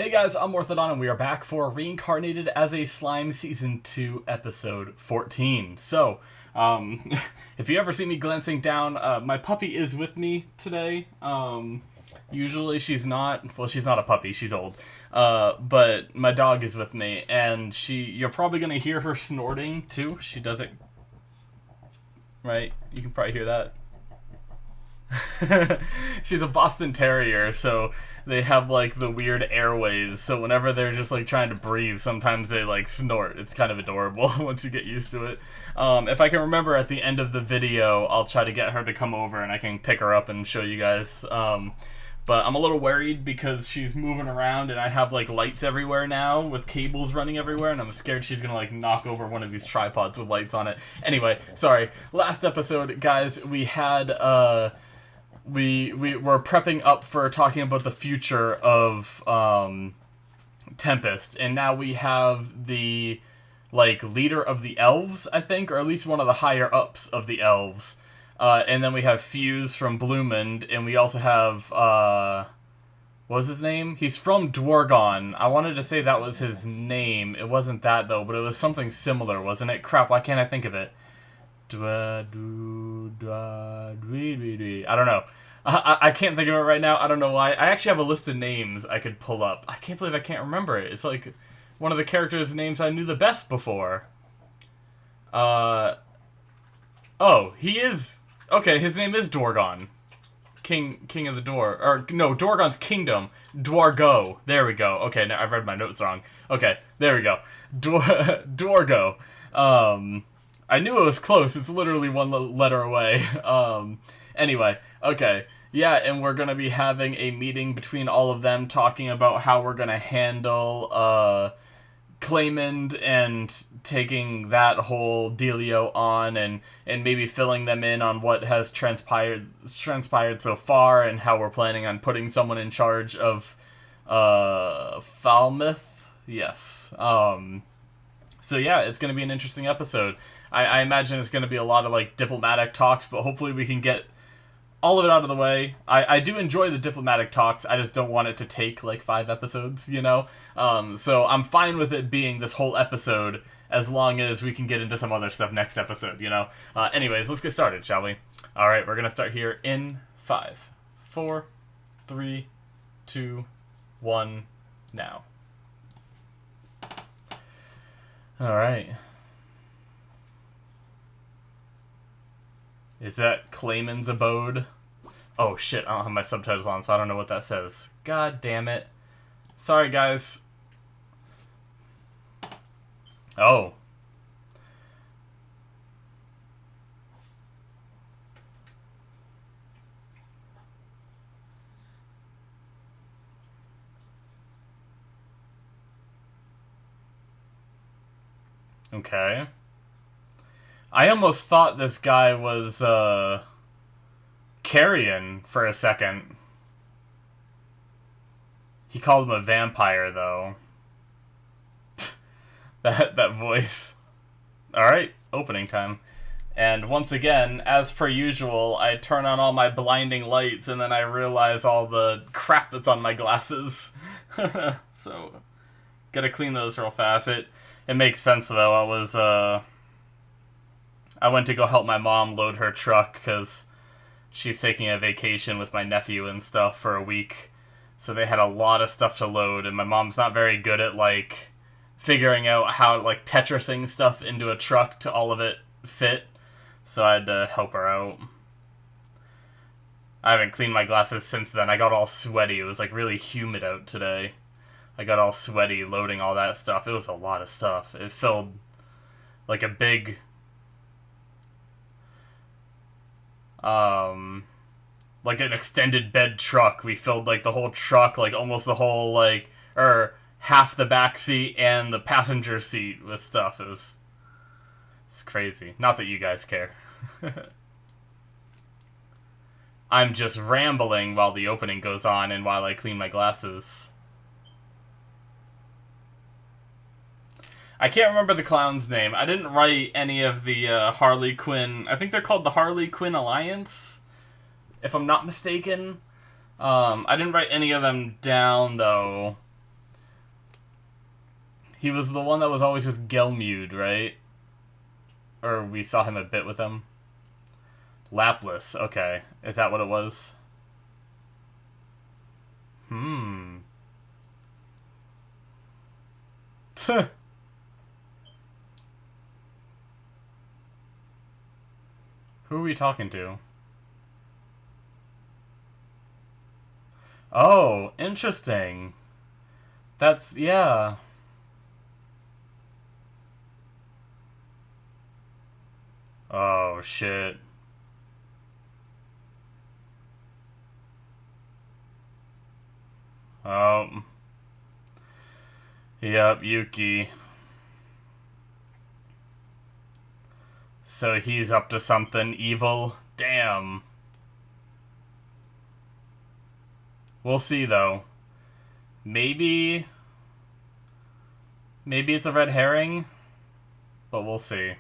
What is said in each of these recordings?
Hey guys, I'm Morthadon, and we are back for Reincarnated as a Slime Season 2, Episode 14. So, if you ever see me glancing down, my puppy is with me today. Usually she's not, well, she's not a puppy, she's old. But my dog is with me, and you're probably going to hear her snorting, too. She does it, right? You can probably hear that. She's a Boston Terrier, so they have like the weird airways, so whenever they're just like trying to breathe, sometimes they like snort. It's kind of adorable once you get used to it. If I can remember at the end of the video, I'll try to get her to come over and I can pick her up and show you guys. But I'm a little worried because she's moving around and I have like lights everywhere now with cables running everywhere, and I'm scared she's gonna like knock over one of these tripods with lights on it. Anyway, sorry. Last episode, guys, we had we were prepping up for talking about the future of Tempest, and now we have the like leader of the elves, I think, or at least one of the higher ups of the elves, and then we have Fuse from Bloomond, and we also have what was his name? He's from Dwargon. I wanted to say that was his name. It wasn't that though, but it was something similar, wasn't it? Crap, why can't I think of it? I don't know. I can't think of it right now. I don't know why. I actually have a list of names I could pull up. I can't believe I can't remember it. It's like one of the characters' names I knew the best before. Oh, he is... Okay, his name is Dwargon. King of the Door. Or, no, Dwargon's Kingdom. Dwargo. There we go. Okay, now I've read my notes wrong. Okay, there we go. Dwargo. I knew it was close. It's literally one letter away. Anyway, okay. Yeah, and we're going to be having a meeting between all of them talking about how we're going to handle Claymond and taking that whole dealio on, and maybe filling them in on what has transpired so far and how we're planning on putting someone in charge of Falmouth. Yes. So yeah, it's going to be an interesting episode. I imagine it's going to be a lot of like diplomatic talks, but hopefully we can get all of it out of the way. I do enjoy the diplomatic talks. I just don't want it to take like 5 episodes, you know? So I'm fine with it being this whole episode as long as we can get into some other stuff next episode, you know? Anyways, let's get started, shall we? Alright, we're going to start here in 5, 4, 3, 2, 1, now. Alright. Is that Claymond's abode? Oh shit, I don't have my subtitles on, so I don't know what that says. God damn it. Sorry, guys. Oh. Okay. I almost thought this guy was, Carrion for a second. He called him a vampire, though. that voice. Alright, opening time. And once again, as per usual, I turn on all my blinding lights, and then I realize all the crap that's on my glasses. So, gotta clean those real fast. It makes sense, though. I went to go help my mom load her truck because she's taking a vacation with my nephew and stuff for a week. So they had a lot of stuff to load, and my mom's not very good at, like, figuring out how to, like, Tetrising stuff into a truck to all of it fit. So I had to help her out. I haven't cleaned my glasses since then. I got all sweaty. It was, like, really humid out today. I got all sweaty loading all that stuff. It was a lot of stuff. It filled, like, a big... like an extended bed truck. We filled like the whole truck, like almost the whole like, or half the back seat and the passenger seat with stuff. It's crazy. Not that you guys care. I'm just rambling while the opening goes on and while I clean my glasses. I can't remember the clown's name. I didn't write any of the Harley Quinn... I think they're called the Harley Quinn Alliance, if I'm not mistaken. I didn't write any of them down, though. He was the one that was always with Gelmude, right? Or we saw him a bit with him. Lapless, okay. Is that what it was? Hmm. Who are we talking to? Oh, interesting. That's, yeah. Oh, shit. Oh. Yep, Yuuki. So he's up to something evil? Damn. We'll see, though. Maybe... Maybe it's a red herring? But we'll see.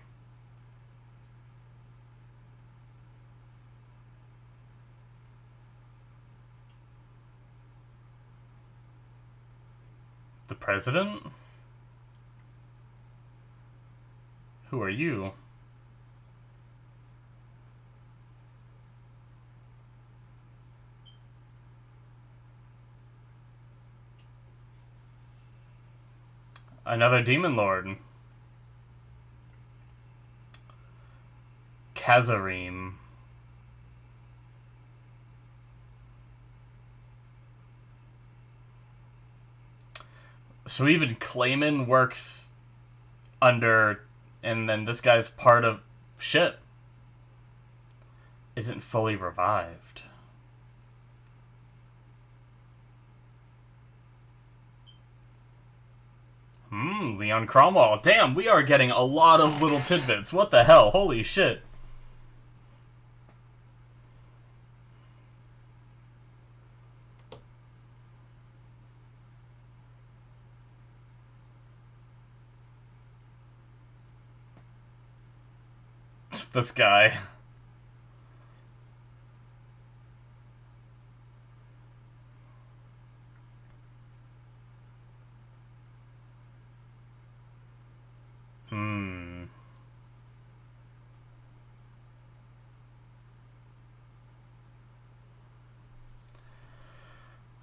The president? Who are you? Another demon lord. Kazarim. So even Clayman works under, and then this guy's part of shit. Isn't fully revived. Leon Cromwell. Damn, we are getting a lot of little tidbits. What the hell? Holy shit. This guy.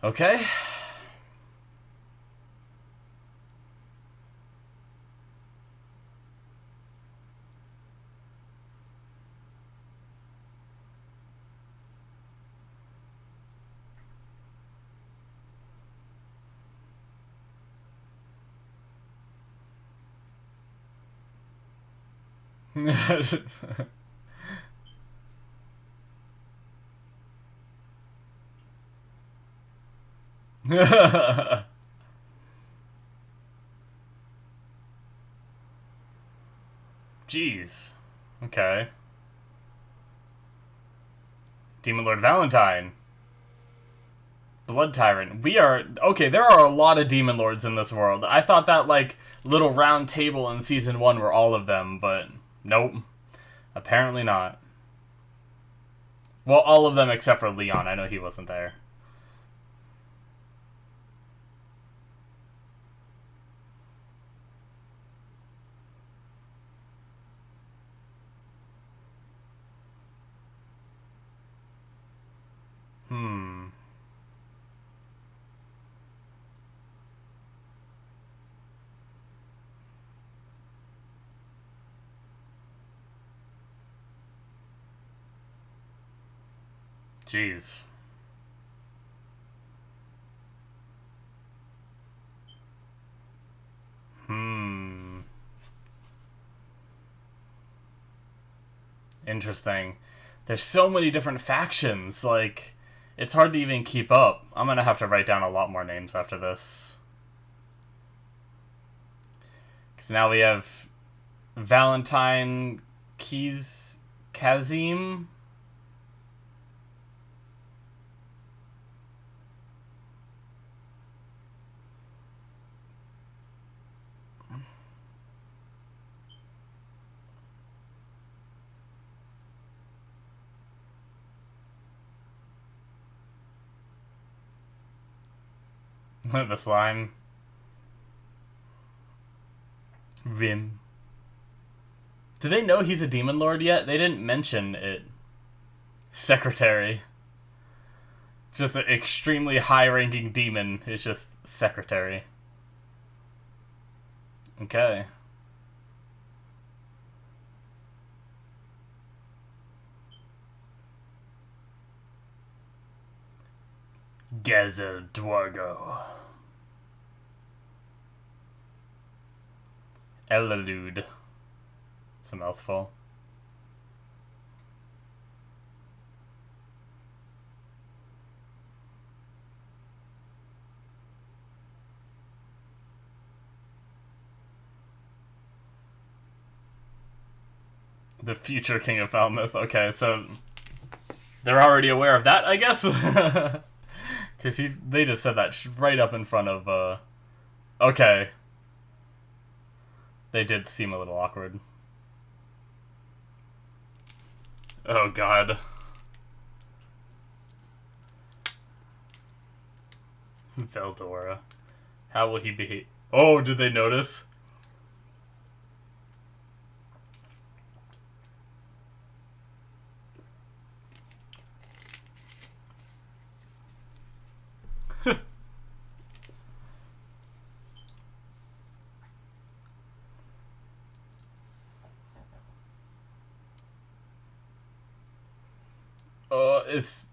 Okay. Jeez. Okay. Demon Lord Valentine. Blood Tyrant. We are... Okay, there are a lot of Demon Lords in this world. I thought that, like, little round table in Season 1 were all of them, but nope. Apparently not. Well, all of them except for Leon. I know he wasn't there. Jeez. Interesting. There's so many different factions, like, it's hard to even keep up. I'm gonna have to write down a lot more names after this. Because now we have Valentine Kazim. The slime. Vim. Do they know he's a demon lord yet? They didn't mention it. Secretary. Just an extremely high-ranking demon is just secretary. Okay. Gezel Dwargo. Elalude. It's a mouthful. The future King of Falmouth. Okay, so they're already aware of that, I guess? Because they just said that right up in front of, Okay. They did seem a little awkward. Oh, God. Veldora. How will he behave? Oh, did they notice? Is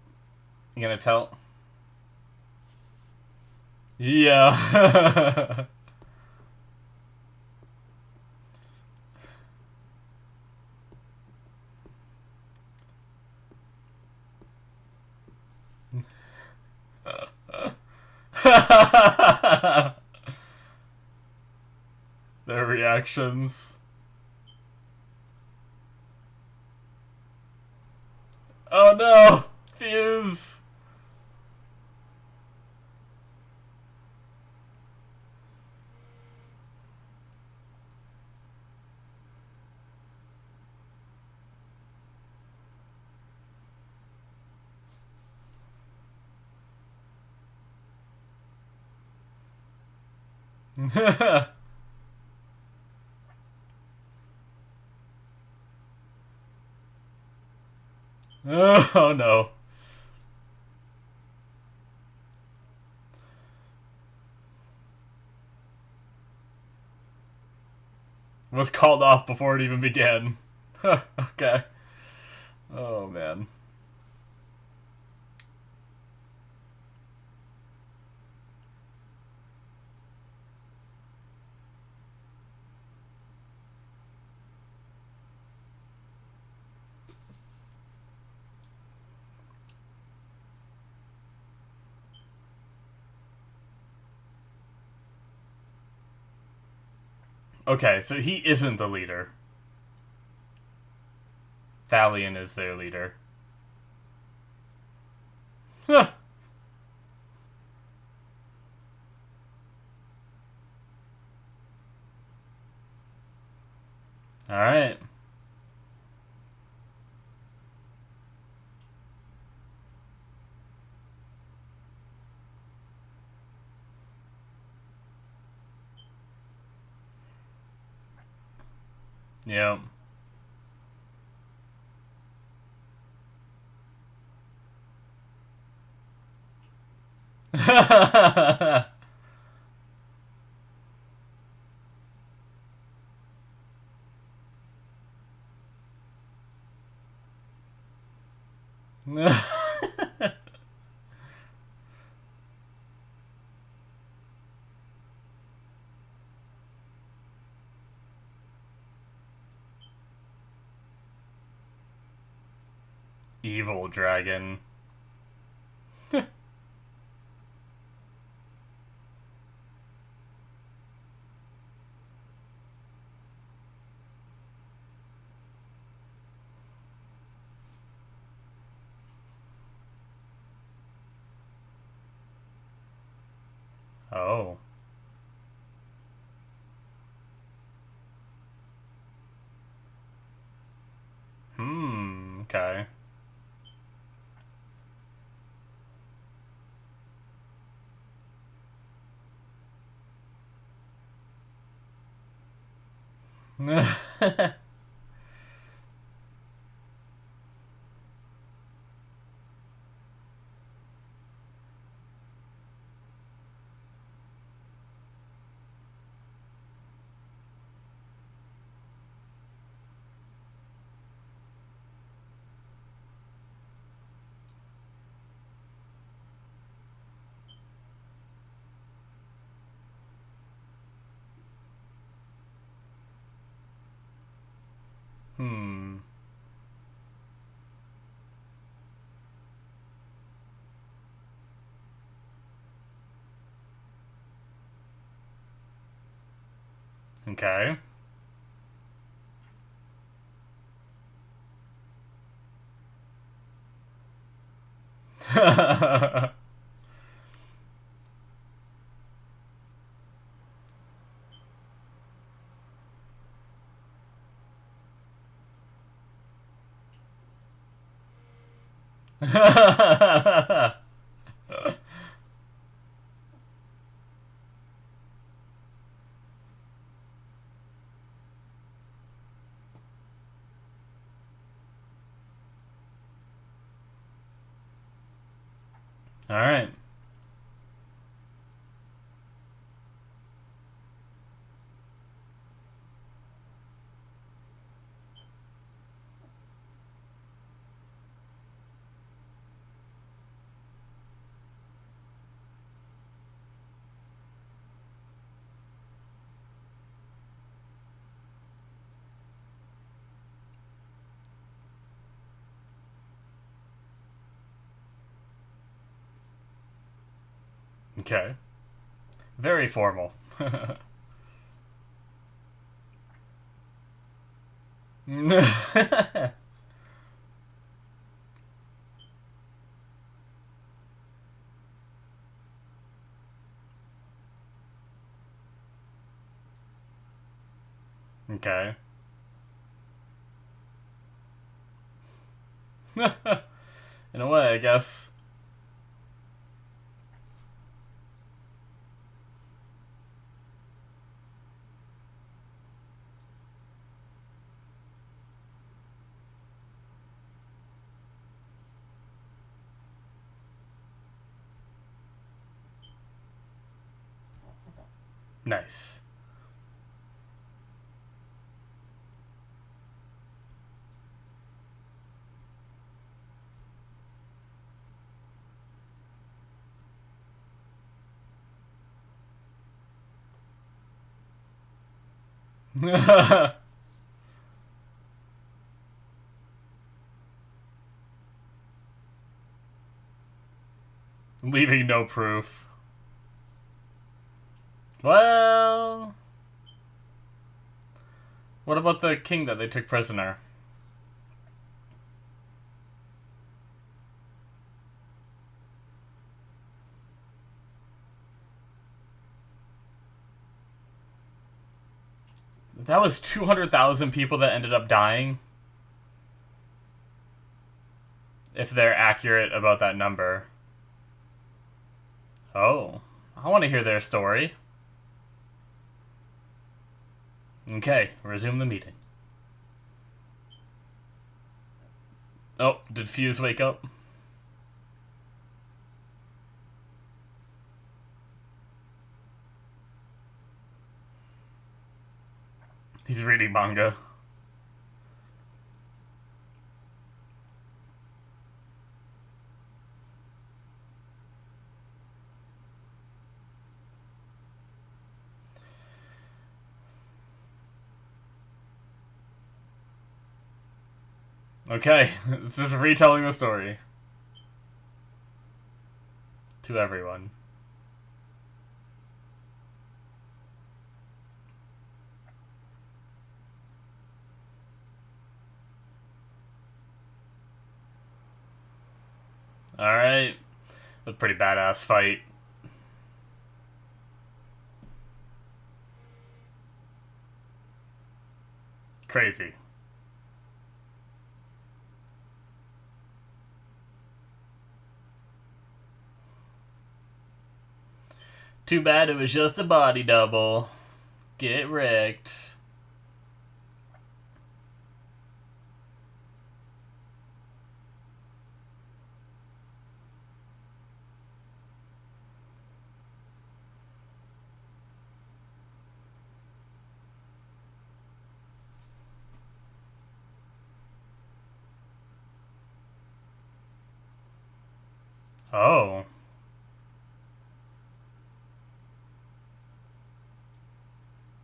you gonna tell? Yeah. Their reactions. Oh no! Fuse! Oh no. Was called off before it even began. Okay. Oh man. Okay, so he isn't the leader. Thalion is their leader. Huh. Alright. Yep. Evil dragon. Oh. Okay. Hmm. Okay. All right. Okay. Very formal. Okay. In a way, I guess. Nice. Leaving no proof. Well, what about the king that they took prisoner? That was 200,000 people that ended up dying. If they're accurate about that number. Oh, I want to hear their story. Okay, resume the meeting. Oh, did Fuse wake up? He's reading manga. Okay, it's just retelling the story. To everyone. Alright. A pretty badass fight. Crazy. Too bad it was just a body double. Get wrecked. Oh.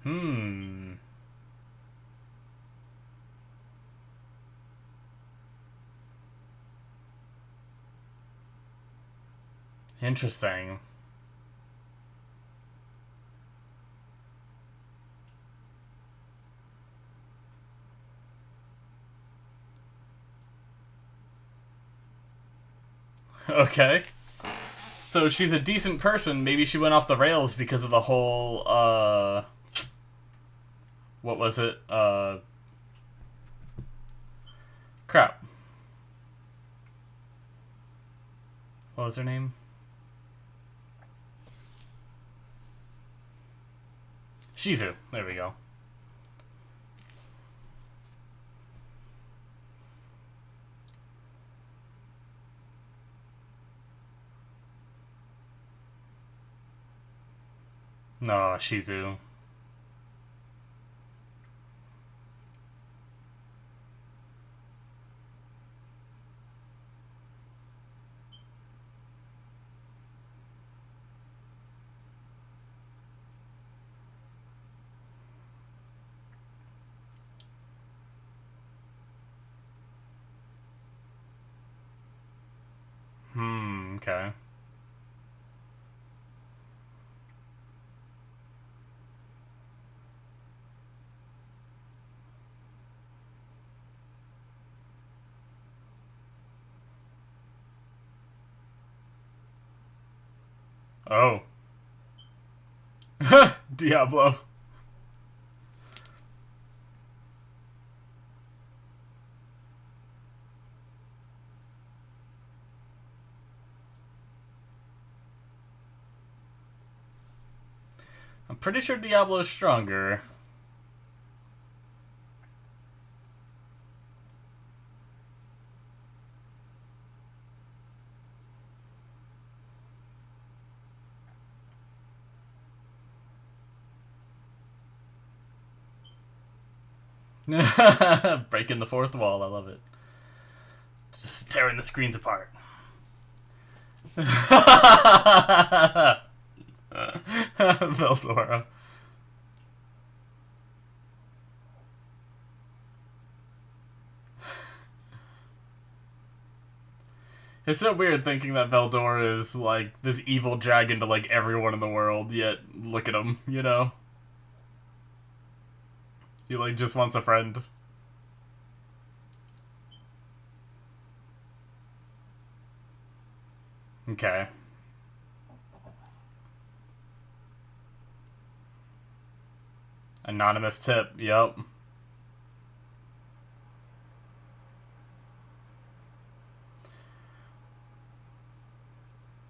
Hmm. Interesting. Okay. So she's a decent person. Maybe she went off the rails because of the whole, what was it? Crap. What was her name? Shizu. There we go. No, Shizu. Okay. Oh. Diablo. I'm pretty sure Diablo's stronger. Breaking the fourth wall, I love it. Just tearing the screens apart. Veldora. It's so weird thinking that Veldora is like this evil dragon to like everyone in the world, yet look at him, you know? He like just wants a friend. Okay. Anonymous tip, yep.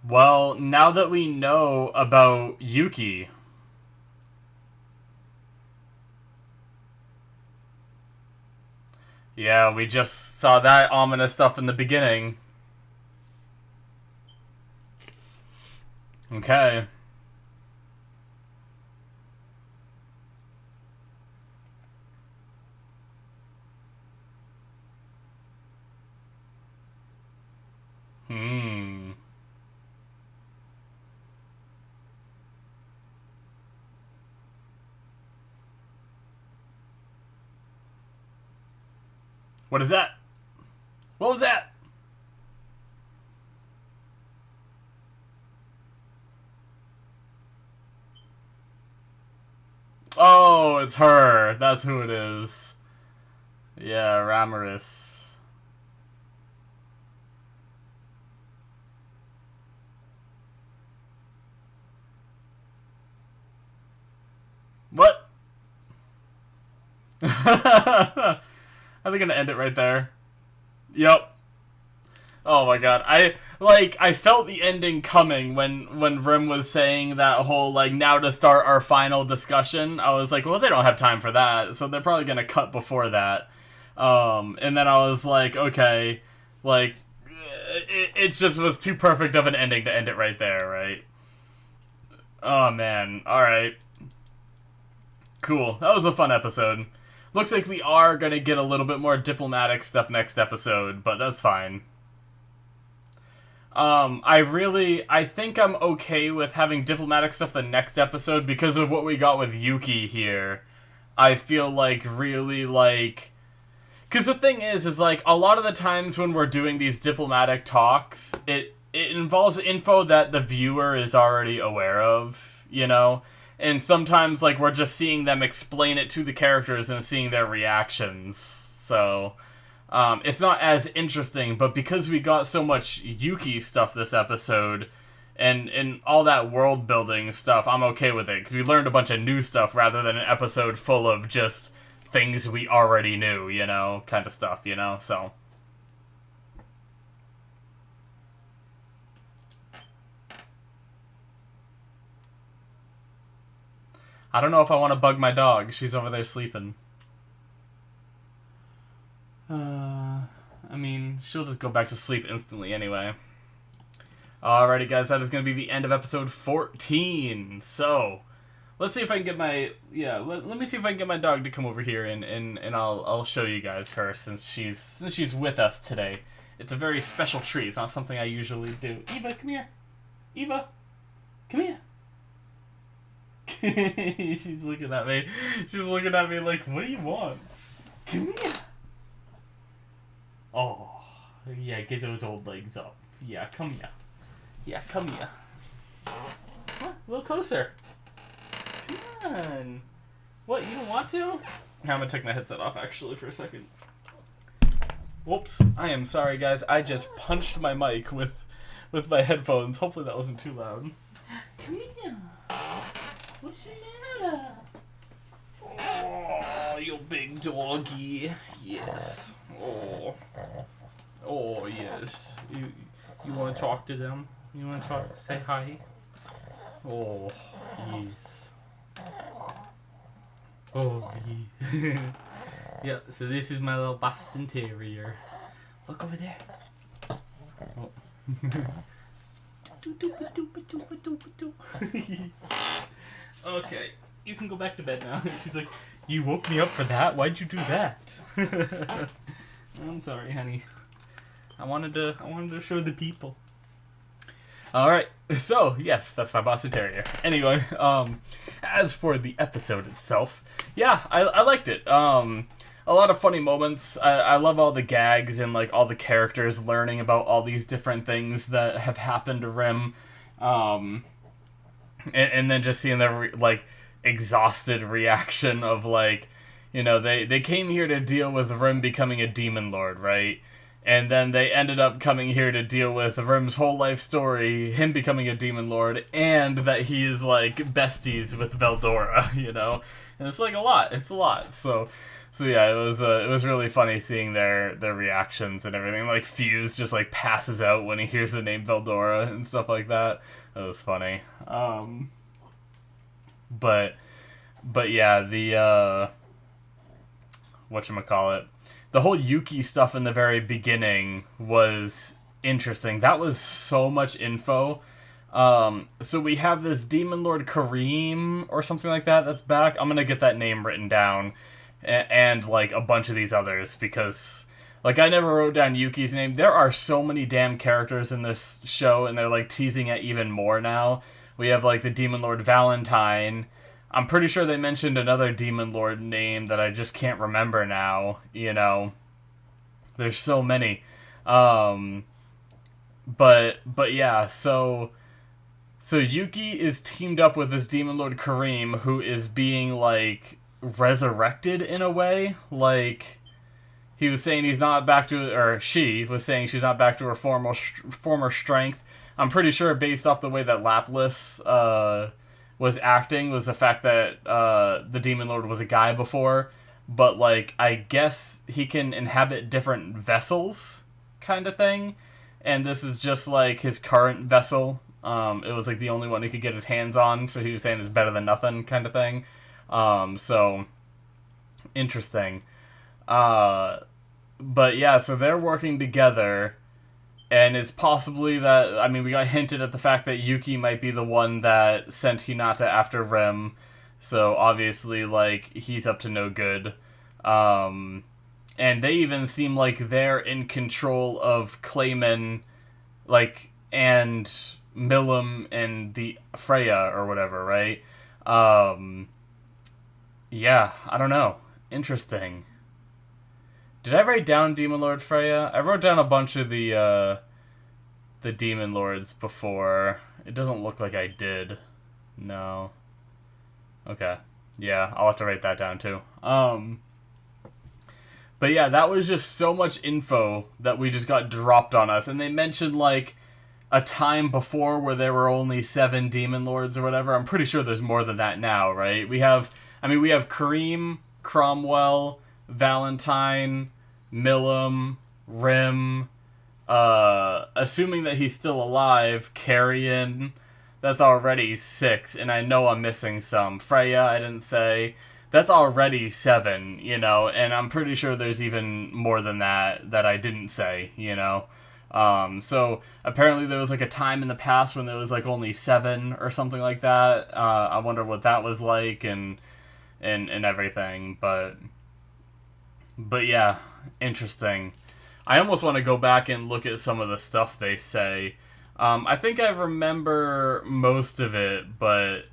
Well, now that we know about Yuuki, yeah, we just saw that ominous stuff in the beginning. Okay. Hmm. What is that? What was that? Oh, it's her. That's who it is. Yeah, Ramaris. What? I think I'm gonna end it right there. Yep. Oh my god. I felt the ending coming when Rim was saying that whole like now to start our final discussion. I was like, well, they don't have time for that, so they're probably gonna cut before that. And then I was like, okay, like it just was too perfect of an ending to end it right there, right? Oh man. All right. Cool. That was a fun episode. Looks like we are gonna get a little bit more diplomatic stuff next episode, but that's fine. I think I'm okay with having diplomatic stuff the next episode because of what we got with Yuuki here. I feel like really like, because the thing is like a lot of the times when we're doing these diplomatic talks, it involves info that the viewer is already aware of, you know? And sometimes like we're just seeing them explain it to the characters and seeing their reactions. So it's not as interesting, but because we got so much Yuuki stuff this episode, and all that world building stuff, I'm okay with it, because we learned a bunch of new stuff rather than an episode full of just things we already knew, you know, kind of stuff, you know, so. I don't know if I want to bug my dog. She's over there sleeping. I mean, she'll just go back to sleep instantly anyway. Alrighty, guys, that is going to be the end of episode 14. So, let's see if I can get my... Yeah, let me see if I can get my dog to come over here, and I'll show you guys her since she's with us today. It's a very special treat. It's not something I usually do. Eva, come here. Eva, come here. She's looking at me. She's looking at me like, what do you want? Come here. Oh, yeah, get those old legs up. Yeah, come here. Yeah, come here. Huh, a little closer. Come on. What, you don't want to? I'm gonna take my headset off, actually, for a second. Whoops. I am sorry, guys. I just punched my mic with my headphones. Hopefully that wasn't too loud. Come here. What's the matter? Oh, you big doggy. Yes. Oh. Oh, yes. You want to talk to them? You want to talk? Say hi? Oh, yes. Oh, yes. Yeah, so this is my little Boston Terrier. Look over there. Oh. Okay, you can go back to bed now. She's like, you woke me up for that? Why'd you do that? I'm sorry, honey. I wanted to show the people. Alright, so, yes, that's my Boston Terrier. Anyway, as for the episode itself, yeah, I liked it. A lot of funny moments. I love all the gags and, like, all the characters learning about all these different things that have happened to Rim. And then just seeing their, like, exhausted reaction of, like, you know, they came here to deal with Rim becoming a demon lord, right? And then they ended up coming here to deal with Rim's whole life story, him becoming a demon lord, and that he is, like, besties with Veldora, you know? And it's, like, a lot. It's a lot. So yeah, it was really funny seeing their reactions and everything. Like, Fuse just, like, passes out when he hears the name Veldora and stuff like that. It was funny. But yeah, the, whatchamacallit, the whole Yuuki stuff in the very beginning was interesting. That was so much info. So we have this Demon Lord Kareem or something like that that's back. I'm gonna get that name written down. And like, a bunch of these others, because, like, I never wrote down Yuki's name. There are so many damn characters in this show, and they're, like, teasing it even more now. We have, like, the Demon Lord Valentine. I'm pretty sure they mentioned another Demon Lord name that I just can't remember now, you know. There's so many. But yeah, so Yuuki is teamed up with this Demon Lord Kareem, who is being, like, resurrected in a way. Like, he was saying he's not back to, or she was saying she's not back to her former strength. I'm pretty sure based off the way that Laplace was acting was the fact that the Demon Lord was a guy before, but, like, I guess he can inhabit different vessels kind of thing, and this is just, like, his current vessel. It was, like, the only one he could get his hands on, so he was saying it's better than nothing kind of thing. So, interesting. But yeah, so they're working together, and it's possibly that, I mean, we got hinted at the fact that Yuuki might be the one that sent Hinata after Rim, so obviously, like, he's up to no good. And they even seem like they're in control of Clayman, like, and Milim and the Freya or whatever, right? Um, yeah, I don't know. Interesting. Did I write down Demon Lord Freya? I wrote down a bunch of the Demon Lords before. It doesn't look like I did. No. Okay. Yeah, I'll have to write that down too. But yeah, that was just so much info that we just got dropped on us. And they mentioned, like, a time before where there were only 7 Demon Lords or whatever. I'm pretty sure there's more than that now, right? We have Kareem, Cromwell, Valentine, Milim, Rim, assuming that he's still alive, Carrion. That's already 6, and I know I'm missing some. Freya, I didn't say. That's already 7, you know, and I'm pretty sure there's even more than that I didn't say, you know. So apparently there was like a time in the past when there was like only 7 or something like that. I wonder what that was like and everything, but yeah, interesting. I almost want to go back and look at some of the stuff they say. I think I remember most of it, but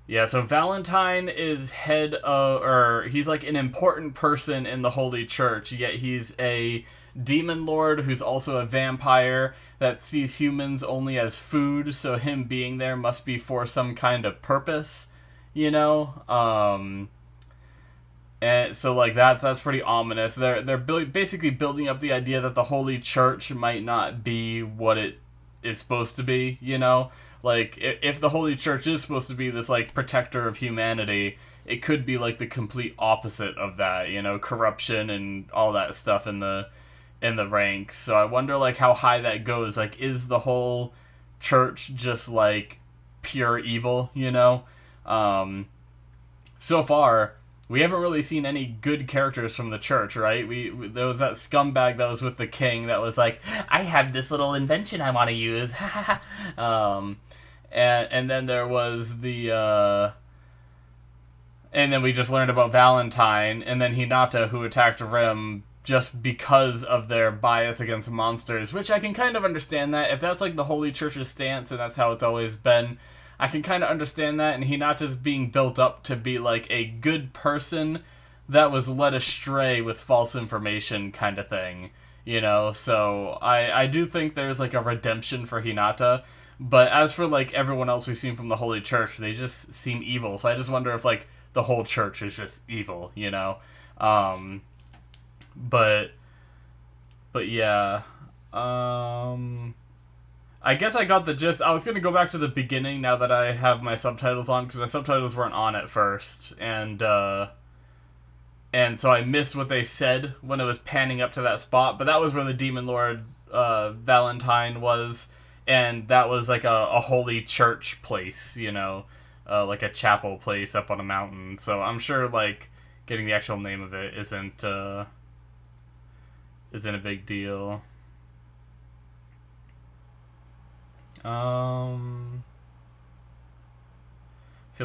yeah, so Valentine is head of, or he's like an important person in the Holy Church, yet he's a demon lord who's also a vampire that sees humans only as food, so him being there must be for some kind of purpose, you know? And so, like, that's pretty ominous. They're basically building up the idea that the Holy Church might not be what it is supposed to be, you know? Like, if the Holy Church is supposed to be this, like, protector of humanity, it could be, like, the complete opposite of that, you know? Corruption and all that stuff in the ranks. So I wonder, like, how high that goes. Like, is the whole church just, like, pure evil, you know? So far, we haven't really seen any good characters from the church, right? There was that scumbag that was with the king that was like, I have this little invention I want to use. And then there was the and then we just learned about Valentine, and then Hinata, who attacked Rim just because of their bias against monsters, which I can kind of understand that. If that's like the Holy Church's stance and that's how it's always been, I can kind of understand that, and Hinata's being built up to be like a good person that was led astray with false information kind of thing, you know? So I do think there's like a redemption for Hinata, but as for like everyone else we've seen from the Holy Church, they just seem evil, so I just wonder if like the whole church is just evil, you know? But yeah, I guess I got the gist. I was going to go back to the beginning now that I have my subtitles on, because my subtitles weren't on at first, and so I missed what they said when it was panning up to that spot, but that was where the Demon Lord Valentine was, and that was like a holy church place, you know, like a chapel place up on a mountain, so I'm sure, like, getting the actual name of it isn't a big deal. Feel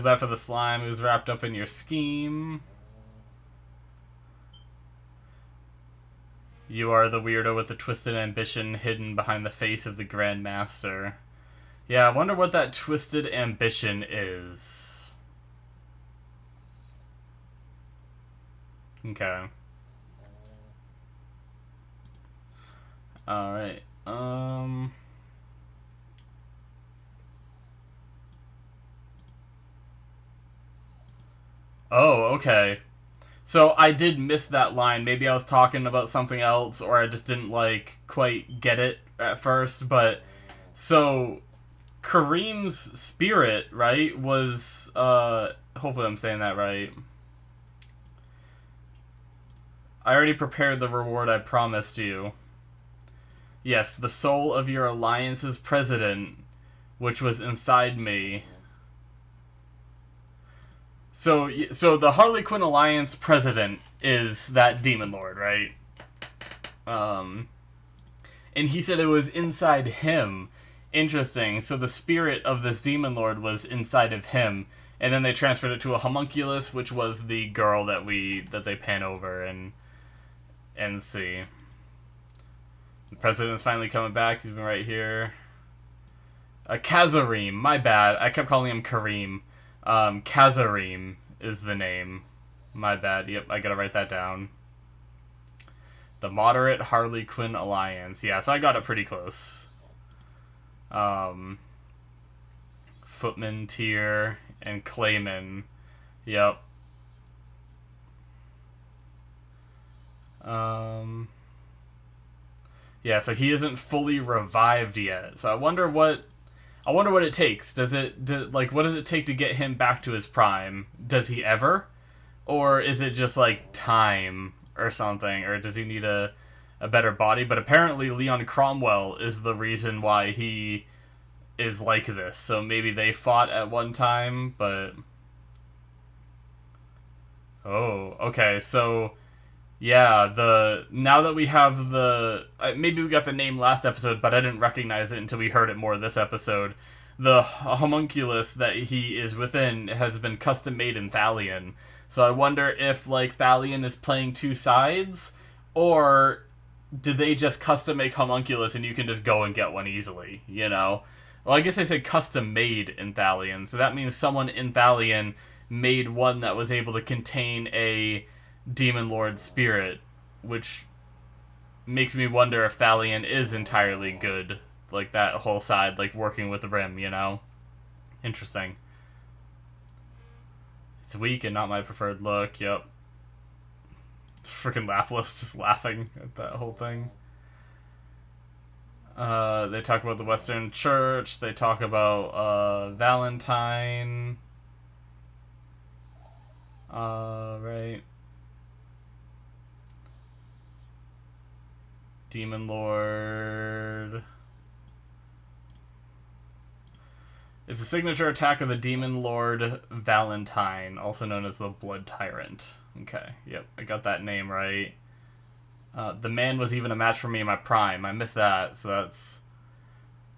bad for the slime who's wrapped up in your scheme. You are the weirdo with the twisted ambition hidden behind the face of the Grand Master. Yeah, I wonder what that twisted ambition is. Okay. Alright, Oh, okay. So I did miss that line. Maybe I was talking about something else, or I just didn't, like, quite get it at first, but... So, Kareem's spirit, right, was, hopefully I'm saying that right. I already prepared the reward I promised you. Yes, the soul of your alliance's president, which was inside me. So the Harley Quinn Alliance president is that Demon Lord, right? And he said it was inside him. Interesting. So the spirit of this Demon Lord was inside of him, and then they transferred it to a homunculus, which was the girl that they pan over and see. The president's finally coming back. He's been right here. Kazareem. My bad. I kept calling him Kareem. Kazareem is the name. My bad. Yep, I gotta write that down. The Moderate Harley Quinn Alliance. Yeah, so I got it pretty close. Footman, Tier, and Clayman. Yep. Yeah, so he isn't fully revived yet. So I wonder what it takes. Like, what does it take to get him back to his prime? Does he ever? Or is it just like time or something? Or does he need a better body? But apparently Leon Cromwell is the reason why he is like this. So maybe they fought at one time, but... Oh, okay, so... Yeah, now that we have the... maybe we got the name last episode, but I didn't recognize it until we heard it more this episode. The homunculus that he is within has been custom made in Thalion. So I wonder if, like, Thalion is playing two sides, or do they just custom make homunculus and you can just go and get one easily, you know? Well, I guess they say custom made in Thalion, so that means someone in Thalion made one that was able to contain a Demon Lord spirit, which makes me wonder if Thalion is entirely good, like that whole side, like working with the Rim, you know? Interesting. It's weak and not my preferred look, yep. Freaking Laplace just laughing at that whole thing. They talk about the Western Church, they talk about Valentine. Right. Demon Lord. It's a signature attack of the Demon Lord Valentine, also known as the Blood Tyrant. Okay, yep, I got that name right. The man was even a match for me in my prime. I missed that, so that's...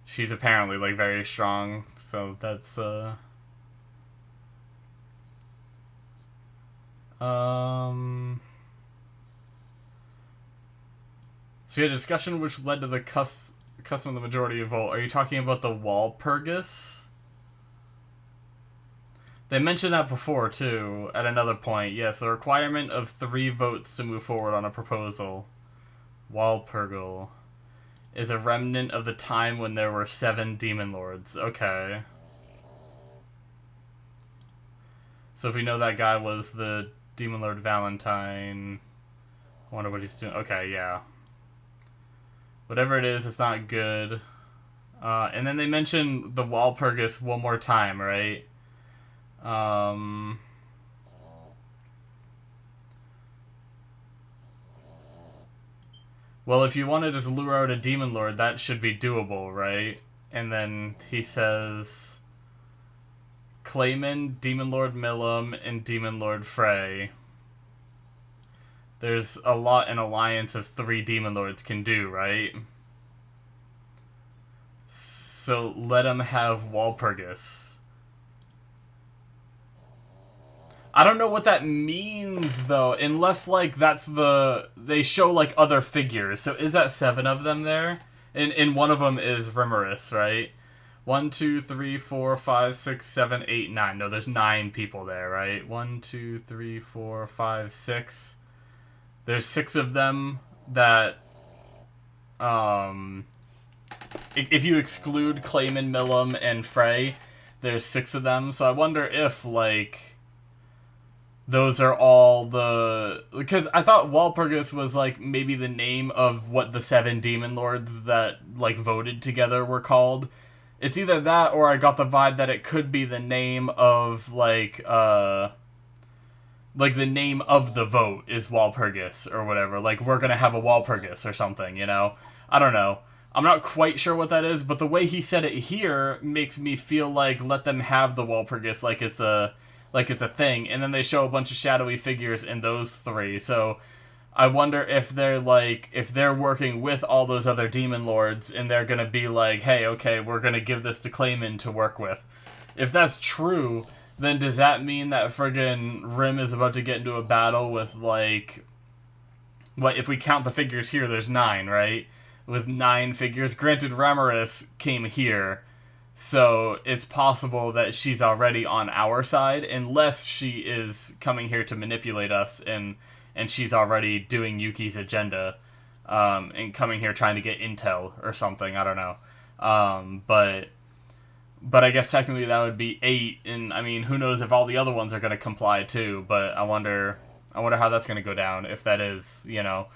She's apparently, like, very strong, so that's, So we had a discussion which led to the custom of the majority vote. Are you talking about the Walpurgis? They mentioned that before, too, at another point. Yes, the requirement of 3 votes to move forward on a proposal. Walpurgil is a remnant of the time when there were 7 Demon Lords. Okay. So if we know that guy was the Demon Lord Valentine... I wonder what he's doing. Okay, yeah. Whatever it is, it's not good. And then they mention the Walpurgis one more time, right? Well, if you want to just lure out a Demon Lord, that should be doable, right? And then he says... Clayman, Demon Lord Millum, and Demon Lord Frey. There's a lot an alliance of 3 Demon Lords can do, right? So let him have Walpurgis. I don't know what that means, though, unless, like, that's the... They show, like, other figures. So is that 7 of them there? And one of them is Rimmerus, right? 1, 2, 3, 4, 5, 6, 7, 8, 9. No, there's 9 people there, right? 1, 2, 3, 4, 5, 6. There's 6 of them that... If you exclude Clayman, Millum, and Frey, there's 6 of them. So I wonder if, like... Those are all the... Because I thought Walpurgis was, like, maybe the name of what the 7 Demon Lords that, like, voted together were called. It's either that, or I got the vibe that it could be the name of, like, the name of the vote is Walpurgis, or whatever. Like, we're gonna have a Walpurgis or something, you know? I don't know. I'm not quite sure what that is, but the way he said it here makes me feel like let them have the Walpurgis like it's a thing, and then they show a bunch of shadowy figures in those 3, so I wonder if they're, like, if they're working with all those other Demon Lords, and they're gonna be like, hey, okay, we're gonna give this to Clayman to work with. If that's true, then does that mean that friggin' Rim is about to get into a battle with, like... What, if we count the figures here, there's 9, right? with 9 figures. Granted, Ramaris came here, so it's possible that she's already on our side, unless she is coming here to manipulate us, and she's already doing Yuuki's agenda, and coming here trying to get intel or something. I don't know. But I guess technically that would be 8, and I mean, who knows if all the other ones are going to comply too, but I wonder how that's going to go down, if that is, you know,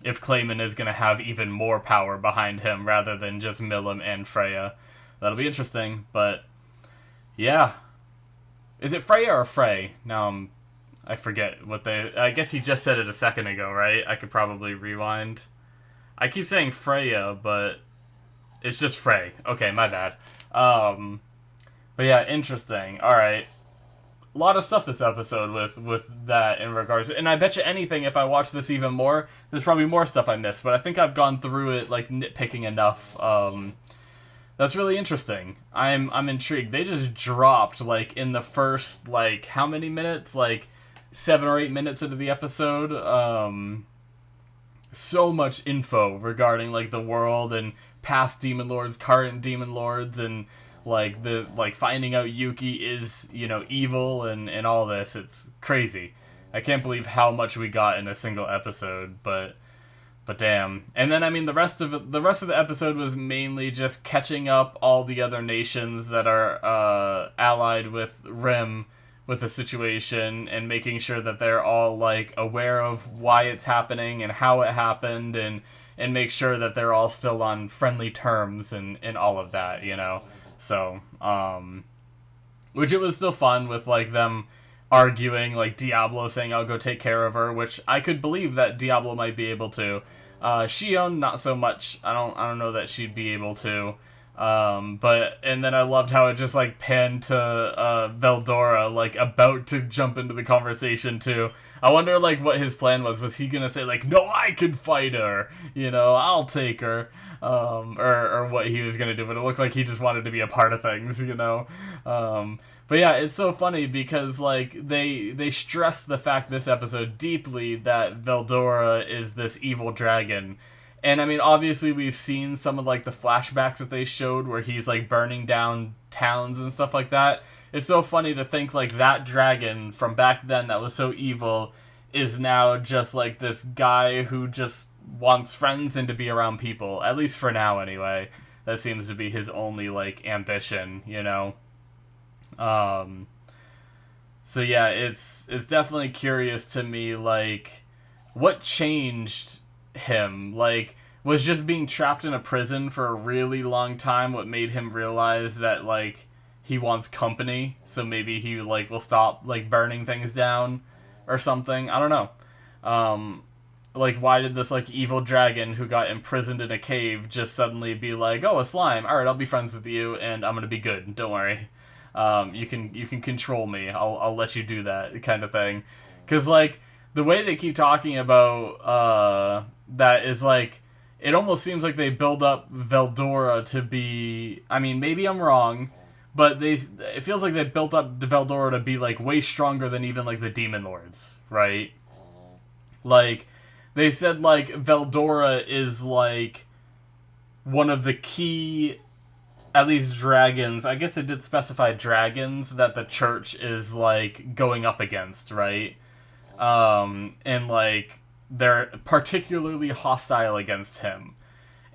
if Clayman is going to have even more power behind him rather than just Milim and Freya. That'll be interesting, but yeah. Is it Freya or Frey? Now I forget what I guess he just said it a second ago, right? I could probably rewind. I keep saying Freya, but it's just Frey. Okay, my bad. But yeah, interesting. Alright. A lot of stuff this episode with that in regards to, and I bet you anything, if I watch this even more, there's probably more stuff I missed, but I think I've gone through it, like, nitpicking enough. That's really interesting. I'm intrigued. They just dropped, like, in the first, like, how many minutes? Like, 7 or 8 minutes into the episode, so much info regarding, like, the world and past Demon Lords, current Demon Lords, and like finding out Yuuki is, you know, evil and all this. It's crazy. I can't believe how much we got in a single episode, but damn. And then I mean the rest of the episode was mainly just catching up all the other nations that are allied with Rim with the situation, and making sure that they're all, like, aware of why it's happening and how it happened, and make sure that they're all still on friendly terms and all of that, you know. So, which it was still fun with, like, them arguing, like, Diablo saying, I'll go take care of her, which I could believe that Diablo might be able to. Shion, not so much. I don't know that she'd be able to. And then I loved how it just, like, panned to, Veldora, like, about to jump into the conversation, too. I wonder, like, what his plan was. Was he gonna say, like, no, I can fight her, you know, I'll take her, or what he was gonna do, but it looked like he just wanted to be a part of things, you know. But yeah, it's so funny because, like, they stress the fact this episode deeply that Veldora is this evil dragon. And, I mean, obviously we've seen some of, like, the flashbacks that they showed where he's, like, burning down towns and stuff like that. It's so funny to think, like, that dragon from back then that was so evil is now just, like, this guy who just wants friends and to be around people. At least for now, anyway. That seems to be his only, like, ambition, you know? So, yeah, it's definitely curious to me, like, what changed him? Like, was just being trapped in a prison for a really long time what made him realize that, like, he wants company, so maybe he, like, will stop, like, burning things down or something? I don't know. Like, why did this, like, evil dragon who got imprisoned in a cave just suddenly be like, oh, a slime, alright, I'll be friends with you, and I'm gonna be good, don't worry. You can control me, I'll let you do that, kind of thing. Because, like, the way they keep talking about, that is, like, it almost seems like they build up Veldora to be, I mean, maybe I'm wrong, but it feels like they built up Veldora to be, like, way stronger than even, like, the Demon Lords, right? Like, they said, like, Veldora is, like, one of the key, at least dragons, I guess it did specify dragons, that the church is, like, going up against, right? And, like, they're particularly hostile against him.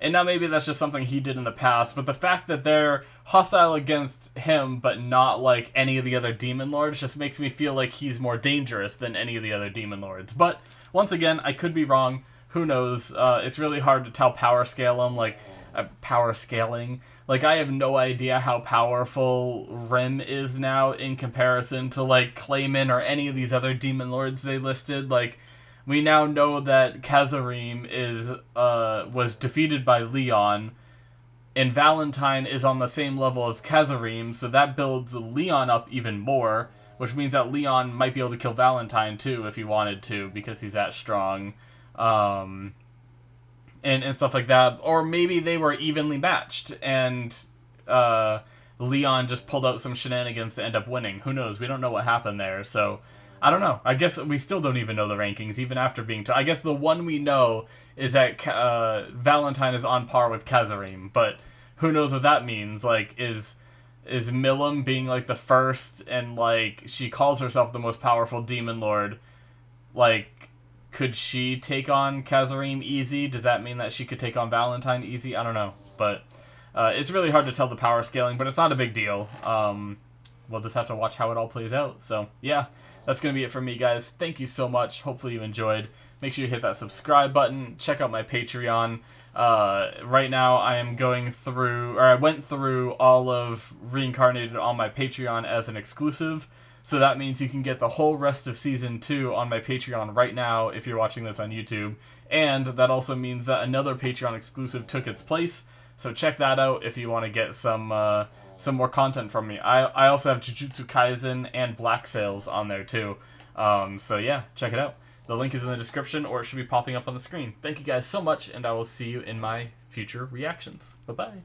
And now maybe that's just something he did in the past, but the fact that they're hostile against him but not, like, any of the other Demon Lords just makes me feel like he's more dangerous than any of the other Demon Lords. But, once again, I could be wrong. Who knows? It's really hard to tell power scale him, like, power scaling. Like, I have no idea how powerful Rim is now in comparison to, like, Clayman or any of these other Demon Lords they listed. Like, we now know that Kazarim was defeated by Leon, and Valentine is on the same level as Kazarim, so that builds Leon up even more, which means that Leon might be able to kill Valentine too if he wanted to, because he's that strong, and stuff like that. Or maybe they were evenly matched, and Leon just pulled out some shenanigans to end up winning. Who knows? We don't know what happened there, so I don't know. I guess we still don't even know the rankings, even after being I guess the one we know is that Valentine is on par with Kazarim, but who knows what that means? Like, is Milim being, like, the first, and, like, she calls herself the most powerful demon lord, like, could she take on Kazarim easy? Does that mean that she could take on Valentine easy? I don't know, but it's really hard to tell the power scaling, but it's not a big deal. We'll just have to watch how it all plays out. So, yeah, that's going to be it for me, guys. Thank you so much. Hopefully you enjoyed. Make sure you hit that subscribe button. Check out my Patreon. Right now I went through all of Reincarnated on my Patreon as an exclusive. So that means you can get the whole rest of Season 2 on my Patreon right now if you're watching this on YouTube. And that also means that another Patreon exclusive took its place. So check that out if you want to get some more content from me. I also have Jujutsu Kaisen and Black Sails on there too. So yeah, check it out. The link is in the description, or it should be popping up on the screen. Thank you guys so much, and I will see you in my future reactions. Bye-bye.